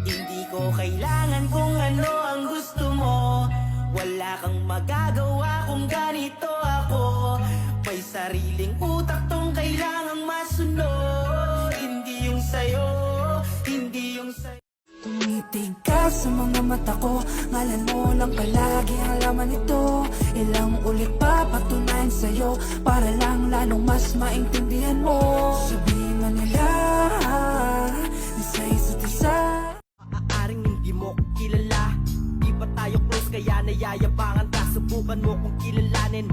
Hindi ko kailangan kung ano ang gusto mo. Wala kang magagawa kung ganito ako. May sariling utak tong kailangang masunod. Hindi yung sayo, hindi yung sayo. Tumitig ka sa mga mata ko, ngalan mo lang palagi ang laman nito. Ilang ulit pa patunayan sa'yo, para lang lalong mas maintindihan mo. Sabihin man nila, na sa isa't isa. Maaaring hindi mo ko kilala, di pa tayo close kaya nayayabangan ka. Subukan mo kong kilalanin,